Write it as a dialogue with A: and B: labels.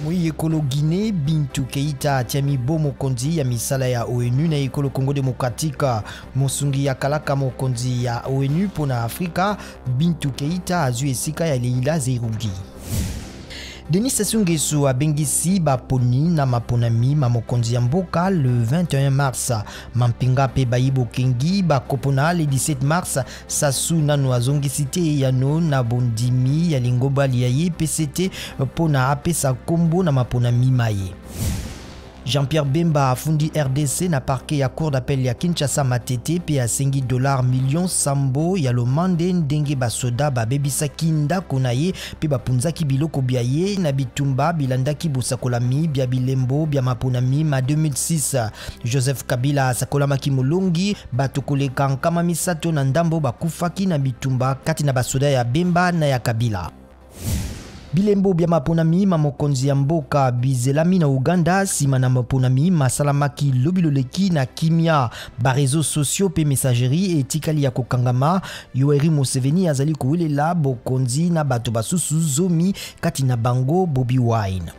A: Mui ekolo Guinée, Bintou Keita atiami bo mokonzi ya misala ya ONU na ekolo Congo Démocratique. Mosungi ya kalaka mokonzi ya ONU pona Afrika, Bintou Keita azui esika ya Leila Zerugi. Denis Sassou Nguesso abengisi baponi na maponami mamokonzi ya mboka le 21 mars. Mampinga pe Bayibo Kengi bakopona le 17 mars. Sassou nanu azongisi te yano na bondimi ya lingoba liaye PCT pona apesa kombo na maponami maye. Jean-Pierre Bemba afundi RDC na parquet ya cour d'appel ya Kinshasa Matete pe asengi $1 sambo ya lomande ndenge basoda babebisaki ndako na ye pe bapunzaki biloko bia ye na bitumba bilandaki bosakolami bia bilembo bia maponami ma 2006. Joseph Kabila asakolamaki molongi bato koleka nkama misato na ndambo bakufaki na bitumba kati na basoda ya Bemba na ya Kabila. Bilembo bia maponami mamokonzi ya mboka bizelami na Uganda sima na maponami masalamaki lobiloleki na kimia ba réseaux sociaux pe messagerie etikali ya kokangama. Yoweri Museveni azali kuwelela bokonzi na bato basusu zomi kati na bango Bobi Wine.